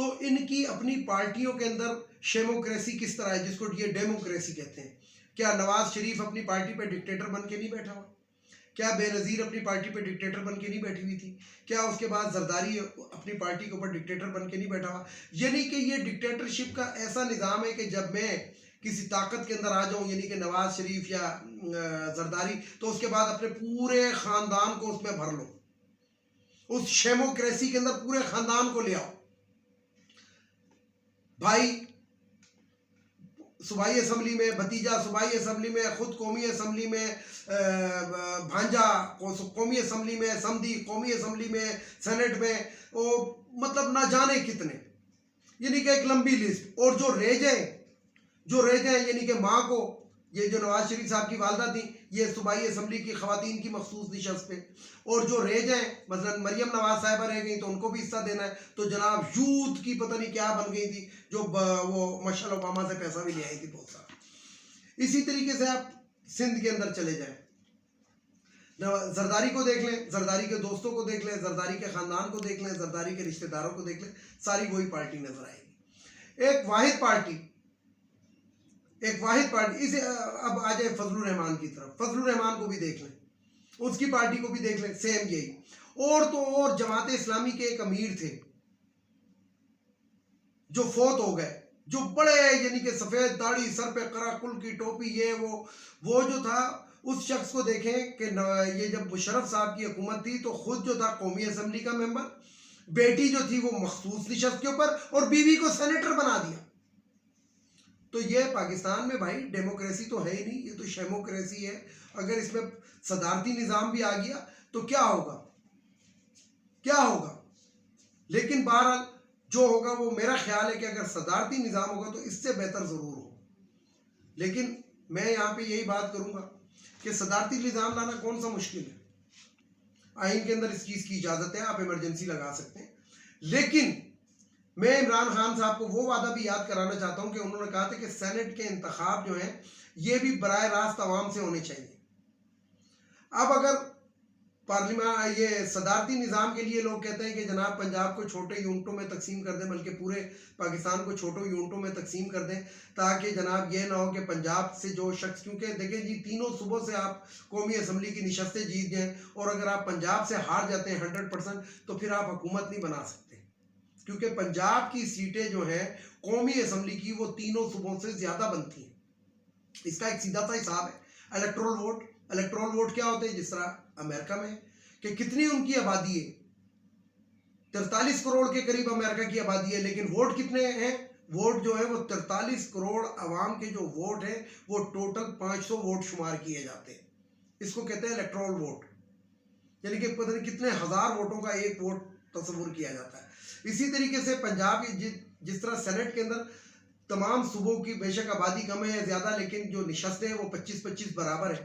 تو ان کی اپنی پارٹیوں کے اندر شیموکریسی کس طرح ہے، جس کو یہ ڈیموکریسی کہتے ہیں. کیا نواز شریف اپنی پارٹی پہ ڈکٹیٹر بن کے نہیں بیٹھا ہوا؟ کیا بے نظیر اپنی پارٹی پہ ڈکٹیٹر بن کے نہیں بیٹھی ہوئی تھی؟ کیا اس کے بعد زرداری اپنی پارٹی کے اوپر ڈکٹیٹر بن کے نہیں بیٹھا ہوا؟ یعنی کہ یہ ڈکٹیٹرشپ کا ایسا نظام ہے کہ جب میں کسی طاقت کے اندر آ جاؤں، یعنی کہ نواز شریف یا زرداری، تو اس کے بعد اپنے پورے خاندان کو اس میں بھر لو، اس شیموکریسی کے اندر پورے خاندان کو لے آؤ. بھائی صوبائی اسمبلی میں، بھتیجا صوبائی اسمبلی میں، خود قومی اسمبلی میں، بھانجا قومی اسمبلی میں، سمدھی قومی اسمبلی میں، سینٹ میں، مطلب نہ جانے کتنے، یعنی کہ ایک لمبی لسٹ. اور جو رہ جائیں یعنی کہ ماں کو، یہ جو نواز شریف صاحب کی والدہ تھیں، یہ صوبائی اسمبلی کی خواتین کی مخصوص نشست پہ، اور جو رہ جائیں مثلا مریم نواز صاحبہ رہ گئیں تو ان کو بھی حصہ دینا ہے. تو جناب یوتھ کی پتہ نہیں کیا بن گئی تھی، جو وہ مشل اوباما سے پیسہ بھی لے آئی تھی بہت سارا. اسی طریقے سے آپ سندھ کے اندر چلے جائیں، زرداری کو دیکھ لیں، زرداری کے دوستوں کو دیکھ لیں، زرداری کے خاندان کو دیکھ لیں، زرداری کے رشتہ داروں کو دیکھ لیں، ساری وہی پارٹی نظر آئے گی. ایک واحد پارٹی اسے اب آ جائے فضل الرحمان کی طرف. فضل الرحمان کو بھی دیکھ لیں، اس کی پارٹی کو بھی دیکھ لیں، سیم یہی. اور تو اور جماعت اسلامی کے ایک امیر تھے جو فوت ہو گئے، جو بڑے یعنی کہ سفید داڑھی، سر پہ قرا کل کی ٹوپی، یہ وہ جو تھا، اس شخص کو دیکھیں کہ یہ جب مشرف صاحب کی حکومت تھی تو خود جو تھا قومی اسمبلی کا ممبر، بیٹی جو تھی وہ مخصوص نشست کے اوپر، اور بیوی کو سینیٹر بنا دیا. تو یہ پاکستان میں بھائی ڈیموکریسی تو ہے ہی نہیں، یہ تو شیموکریسی ہے. اگر اس میں صدارتی نظام بھی آ گیا تو کیا ہوگا. لیکن بہرحال جو ہوگا وہ میرا خیال ہے کہ اگر صدارتی نظام ہوگا تو اس سے بہتر ضرور ہو. لیکن میں یہاں پہ یہی بات کروں گا کہ صدارتی نظام لانا کون سا مشکل ہے. آئین کے اندر اس چیز کی اجازت ہے، آپ ایمرجنسی لگا سکتے ہیں. لیکن میں عمران خان صاحب کو وہ وعدہ بھی یاد کرانا چاہتا ہوں کہ انہوں نے کہا تھا کہ سینٹ کے انتخاب جو ہیں یہ بھی براہ راست عوام سے ہونے چاہیے. اب اگر پارلیمان یہ صدارتی نظام کے لیے لوگ کہتے ہیں کہ جناب پنجاب کو چھوٹے یونٹوں میں تقسیم کر دیں، بلکہ پورے پاکستان کو چھوٹے یونٹوں میں تقسیم کر دیں، تاکہ جناب یہ نہ ہو کہ پنجاب سے جو شخص، کیونکہ دیکھیں جی تینوں صوبوں سے آپ قومی اسمبلی کی نشستیں جیت جائیں، اور اگر آپ پنجاب سے ہار جاتے ہیں 100%، تو پھر آپ حکومت نہیں بنا سکتے، کیونکہ پنجاب کی سیٹیں جو ہیں قومی اسمبلی کی وہ تینوں صوبوں سے زیادہ بنتی ہیں. اس کا ایک سیدھا سا حساب ہے، الیکٹرول ووٹ کیا ہوتے ہیں، جس طرح امریکہ میں کہ کتنی ان کی آبادی ہے، 43 کروڑ کے قریب امریکہ کی آبادی ہے، لیکن ووٹ کتنے ہیں؟ ووٹ جو ہے وہ 43 کروڑ عوام کے جو ووٹ ہیں وہ ٹوٹل 500 ووٹ شمار کیے جاتے ہیں. اس کو کہتے ہیں الیکٹرول ووٹ، یعنی کہ پتہ نہیں کتنے ہزار ووٹوں کا ایک ووٹ تصور کیا جاتا ہے. اسی طریقے سے پنجاب کی جس طرح سینٹ کے اندر تمام صوبوں کی بے شک آبادی کم ہے یا زیادہ، لیکن جو نشستیں ہیں وہ 25-25 برابر ہیں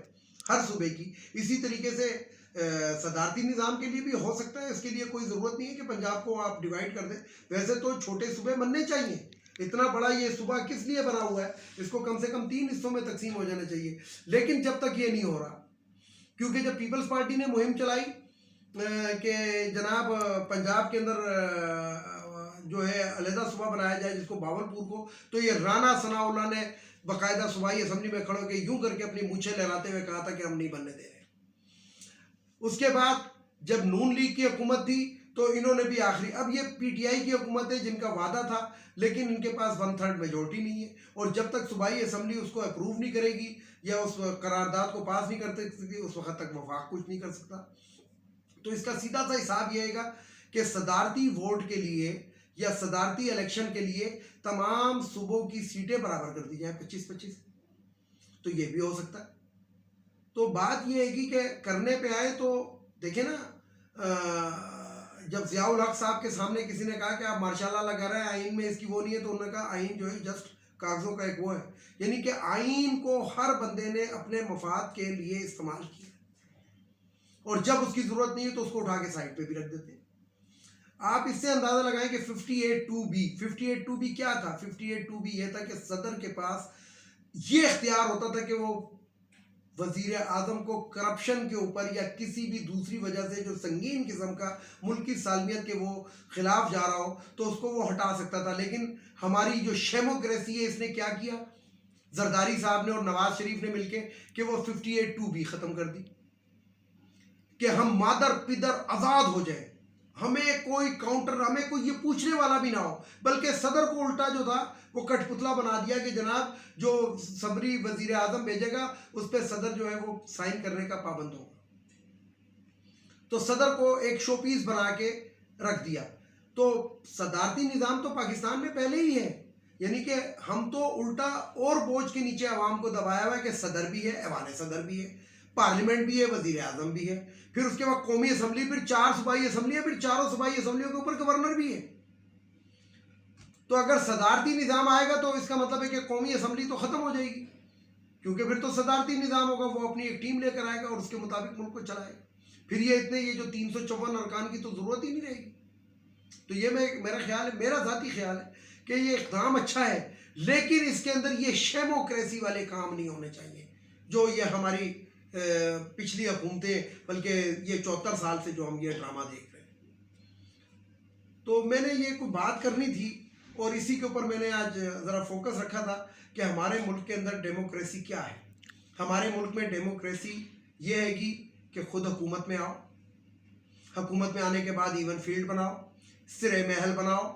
ہر صوبے کی. اسی طریقے سے صدارتی نظام کے لیے بھی ہو سکتا ہے. اس کے لیے کوئی ضرورت نہیں ہے کہ پنجاب کو آپ ڈیوائیڈ کر دیں. ویسے تو چھوٹے صوبے بننے چاہیے، اتنا بڑا یہ صوبہ کس لیے بنا ہوا ہے، اس کو کم سے کم 3 حصوں میں تقسیم ہو جانا چاہیے. لیکن جب تک یہ نہیں ہو رہا، کیونکہ جب پیپلز پارٹی نے مہم چلائی کہ جناب پنجاب کے اندر جو ہے علیحدہ صوبہ بنایا جائے جس کو باولپور کو، تو یہ رانا ثناء اللہ نے باقاعدہ صوبائی اسمبلی میں کھڑے ہو کے یوں کر کے اپنی مونچھیں لہراتے ہوئے کہا تھا کہ ہم نہیں بننے دے رہے. اس کے بعد جب نون لیگ کی حکومت تھی تو انہوں نے بھی آخری، اب یہ پی ٹی آئی کی حکومت ہے جن کا وعدہ تھا، لیکن ان کے پاس 1/3 میجورٹی نہیں ہے، اور جب تک صوبائی اسمبلی اس کو اپروو نہیں کرے گی یا اس قرارداد کو پاس نہیں کر سکتی، اس وقت تک وفاق کچھ نہیں کر سکتا. تو اس کا سیدھا سا حساب یہ ہے گا کہ صدارتی ووٹ کے لیے یا صدارتی الیکشن کے لیے تمام صوبوں کی سیٹیں برابر کر دی جائیں 25-25. تو یہ بھی ہو سکتا ہے. تو بات یہ ہے کہ کرنے پہ آئے تو دیکھیں نا، جب ضیاء الحق صاحب کے سامنے کسی نے کہا کہ آپ ماشاء اللہ لگا رہے ہیں آئین میں اس کی وہ نہیں ہے، تو انہوں نے کہا آئین جو ہے جسٹ کاغذوں کا ایک وہ ہے، یعنی کہ آئین کو ہر بندے نے اپنے مفاد کے لیے استعمال کیا، اور جب اس کی ضرورت نہیں ہے تو اس کو اٹھا کے سائڈ پہ بھی رکھ دیتے ہیں. آپ اس سے اندازہ لگائیں کہ 58(2)(b) کیا تھا. 58(2)(b) یہ تھا کہ صدر کے پاس یہ اختیار ہوتا تھا کہ وہ وزیر اعظم کو کرپشن کے اوپر یا کسی بھی دوسری وجہ سے جو سنگین قسم کا ملک کی سالمیت کے وہ خلاف جا رہا ہو تو اس کو وہ ہٹا سکتا تھا. لیکن ہماری جو شیموکریسی ہے اس نے کیا کیا, زرداری صاحب نے اور نواز شریف نے مل کے کہ وہ 58(2) بھی ختم کر دی کہ ہم مادر پدر آزاد ہو جائیں, ہمیں کوئی کاؤنٹر, ہمیں کوئی یہ پوچھنے والا بھی نہ ہو. بلکہ صدر کو الٹا جو تھا وہ کٹ پتلا بنا دیا کہ جناب جو صبری وزیر اعظم بھیجے گا اس پہ صدر جو ہے وہ سائن کرنے کا پابند ہوگا. تو صدر کو ایک شو پیس بنا کے رکھ دیا. تو صدارتی نظام تو پاکستان میں پہلے ہی ہے, یعنی کہ ہم تو الٹا اور بوجھ کے نیچے عوام کو دبایا ہوا ہے کہ صدر بھی ہے, ایوان صدر بھی ہے, پارلیمنٹ بھی ہے, وزیر اعظم بھی ہے, پھر اس کے بعد قومی اسمبلی, پھر 4 صوبائی اسمبلی ہے, پھر چاروں صوبائی اسمبلیوں کے اوپر گورنر بھی ہے. تو اگر صدارتی نظام آئے گا تو اس کا مطلب ہے کہ قومی اسمبلی تو ختم ہو جائے گی, کیونکہ پھر تو صدارتی نظام ہوگا, وہ اپنی ایک ٹیم لے کر آئے گا اور اس کے مطابق ملک کو چلائے گا. پھر یہ جو 354 ارکان کی تو ضرورت ہی نہیں رہے گی. تو یہ میرا خیال ہے, میرا ذاتی خیال ہے کہ یہ اقدام اچھا ہے, لیکن اس کے اندر یہ شیموکریسی والے کام نہیں ہونے چاہیے جو یہ ہماری پچھلی حکومتیں, بلکہ یہ 74 سال سے جو ہم یہ ڈرامہ دیکھ رہے ہیں. تو میں نے یہ کوئی بات کرنی تھی اور اسی کے اوپر میں نے آج ذرا فوکس رکھا تھا کہ ہمارے ملک کے اندر ڈیموکریسی کیا ہے. ہمارے ملک میں ڈیموکریسی یہ ہے کہ خود حکومت میں آؤ, حکومت میں آنے کے بعد ایون فیلڈ بناؤ, سرے محل بناؤ,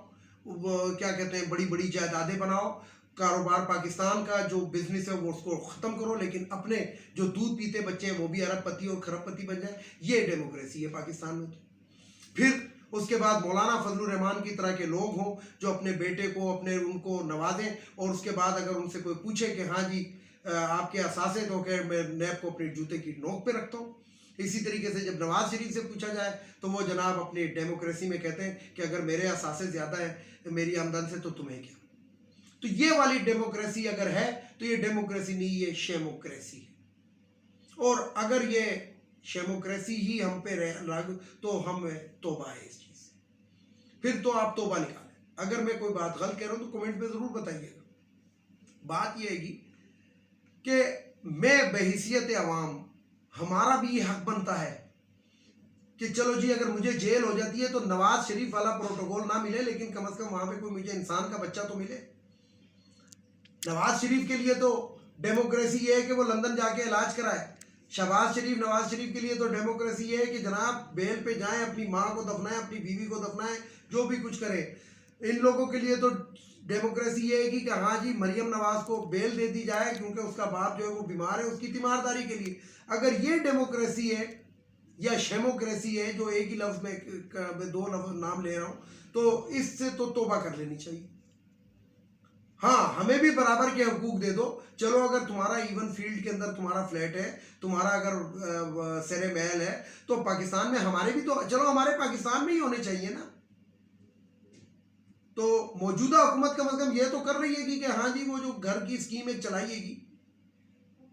کیا کہتے ہیں بڑی بڑی جائیدادیں بناؤ, کاروبار پاکستان کا جو بزنس ہے وہ اس کو ختم کرو, لیکن اپنے جو دودھ پیتے بچے ہیں وہ بھی ارب پتی اور کھرب پتی بن جائیں. یہ ڈیموکریسی ہے پاکستان میں. تو پھر اس کے بعد مولانا فضل الرحمان کی طرح کے لوگ ہوں جو اپنے بیٹے کو ان کو نوازیں, اور اس کے بعد اگر ان سے کوئی پوچھے کہ ہاں جی آپ کے اثاثے تو کہ میں نیب کو اپنے جوتے کی نوک پہ رکھتا ہوں. اسی طریقے سے جب نواز شریف سے پوچھا جائے تو وہ جناب اپنی ڈیموکریسی میں کہتے ہیں کہ اگر میرے اثاثے زیادہ ہیں میری آمدن سے تو تمہیں کیا. تو یہ والی ڈیموکریسی اگر ہے تو یہ ڈیموکریسی نہیں, یہ شیموکریسی ہے. اور اگر یہ شیموکریسی ہی ہم پہ لاگو تو ہم توبہ ہے اس چیز سے. پھر تو آپ توبہ نکالیں. اگر میں کوئی بات غلط کہہ رہا ہوں تو کمنٹ میں ضرور بتائیے گا. بات یہ ہے گی کہ میں بحیثیت عوام, ہمارا بھی یہ حق بنتا ہے کہ چلو جی اگر مجھے جیل ہو جاتی ہے تو نواز شریف والا پروٹوکول نہ ملے, لیکن کم از کم وہاں پہ کوئی مجھے انسان کا بچہ تو ملے. نواز شریف کے لیے تو ڈیموکریسی یہ ہے کہ وہ لندن جا کے علاج کرائے. شہباز شریف, نواز شریف کے لیے تو ڈیموکریسی یہ ہے کہ جناب بیل پہ جائیں, اپنی ماں کو دفنائیں, اپنی بیوی کو دفنائیں, جو بھی کچھ کریں. ان لوگوں کے لیے تو ڈیموکریسی یہ ہے کہ ہاں جی مریم نواز کو بیل دے دی جائے کیونکہ اس کا باپ جو ہے وہ بیمار ہے, اس کی تیمارداری کے لیے. اگر یہ ڈیموکریسی ہے یا شیموکریسی ہے, جو ایک ہی لفظ میں 2 لفظ نام لے رہا ہوں, تو اس سے تو توبہ کر لینی چاہیے. ہاں ہمیں بھی برابر کے حقوق دے دو. چلو اگر تمہارا ایون فیلڈ کے اندر تمہارا فلیٹ ہے, تمہارا اگر سرے محل ہے, تو پاکستان میں ہمارے بھی تو چلو ہمارے پاکستان میں ہی ہونے چاہیے نا. تو موجودہ حکومت کم از کم یہ تو کر رہی ہے کہ ہاں جی وہ جو گھر کی اسکیم ایک چلائیے گی,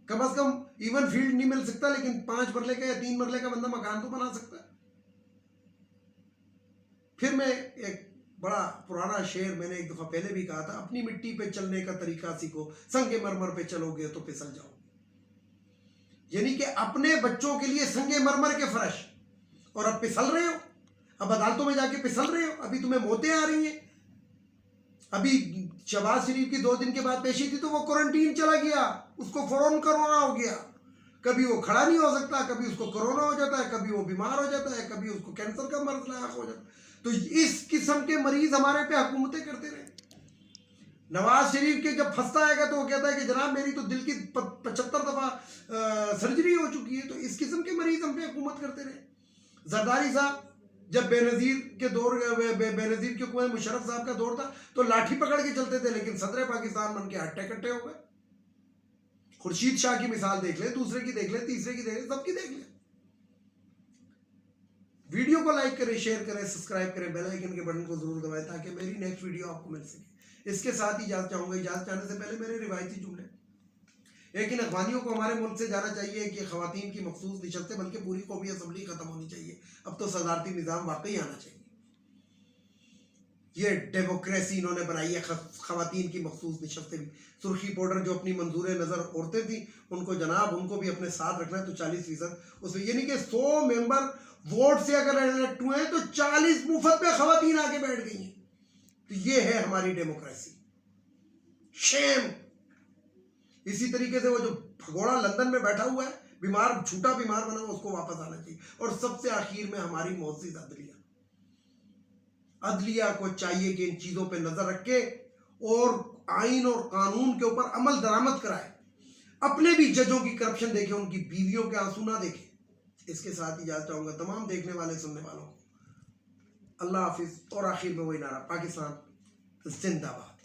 کم از کم ایون فیلڈ نہیں مل سکتا لیکن 5 مرلے کا یا 3 مرلے کا بندہ مکان تو بنا سکتا ہے. پھر میں ایک بڑا پرانا شعر میں نے ایک دفعہ پہلے بھی کہا تھا, اپنی مٹی پہ چلنے کا طریقہ سیکھو, سنگ مرمر پہ چلو گے تو پھسل جاؤ. یعنی کہ اپنے بچوں کے لیے سنگ مرمر کے فرش, اور اب پھسل رہے ہو, اب عدالتوں میں جا کے پھسل رہے ہو. ابھی تمہیں موتیں آ رہی ہیں. ابھی شہباز شریف کی 2 دن کے بعد پیشی تھی تو وہ کوارنٹین چلا گیا, اس کو فوراً کرونا ہو گیا. کبھی وہ کھڑا نہیں ہو سکتا, کبھی اس کو کرونا ہو جاتا ہے, کبھی وہ بیمار ہو جاتا ہے, کبھی اس کو کینسر کا مرض لاحق ہو جاتا ہے. تو اس قسم کے مریض ہمارے پہ حکومتیں کرتے رہے. نواز شریف کے جب پھنستا ہے گا تو وہ کہتا ہے کہ جناب میری تو دل کی 75 دفعہ سرجری ہو چکی ہے. تو اس قسم کے مریض ہم پہ حکومت کرتے رہے. زرداری صاحب جب بے نظیر کے دور, بے نظیر کی حکومت مشرف صاحب کا دور تھا تو لاٹھی پکڑ کے چلتے تھے, لیکن صدر پاکستان بن کے ہٹے کٹے ہو گئے. خورشید شاہ کی مثال دیکھ لیں, دوسرے کی دیکھ لیں, تیسرے کی دیکھ لیں, سب کی دیکھ لیں. ویڈیو کو لائک کریں, شیئر کریں, سبسکرائب کریں, بیل آئیکن کے بٹن کو ضرور دبائیں تاکہ میری نیکسٹ ویڈیو آپ کو مل سکے. اس کے ساتھ ہی اجازت چاہوں گا. اجازت چاہنے سے پہلے میرے روایتی جملے, لیکن اخوانیوں کو ہمارے ملک سے جانا چاہیے کہ خواتین کی مخصوص نشستیں بلکہ پوری قومی اسمبلی ختم ہونی چاہیے. اب تو صدارتی نظام واقعی آنا چاہیے. یہ ڈیموکریسی انہوں نے بنائی ہے، خواتین کی مخصوص نشستیں بھی، سرخی پاؤڈر جو اپنی منظور نظر عورتیں تھیں ان کو جناب ان کو بھی اپنے ساتھ رکھنا ہے، تو 40% اس میں، یعنی کہ 100 ممبر ووٹ سے اگر الیکٹ ہوئے ہیں تو 40 مفت پہ خواتین آگے بیٹھ گئی ہیں. تو یہ ہے ہماری ڈیموکریسی. شیم. اسی طریقے سے وہ جو بھگوڑا لندن میں بیٹھا ہوا ہے بیمار، جھوٹا بیمار بنا ہوا، اس کو واپس آنا چاہیے. اور سب سے آخر میں ہماری معزز عدلیہ کو چاہیے کہ ان چیزوں پہ نظر رکھے اور آئین اور قانون کے اوپر عمل درآمد کرائے. اپنے بھی ججوں کی کرپشن دیکھیں، ان کی بیویوں کے آنسو نہ دیکھیں. اس کے ساتھ اجازت چاہوں گا تمام دیکھنے والے سننے والوں کو. اللہ حافظ. اور آخر میں وہی نعرہ، پاکستان زندہ باد.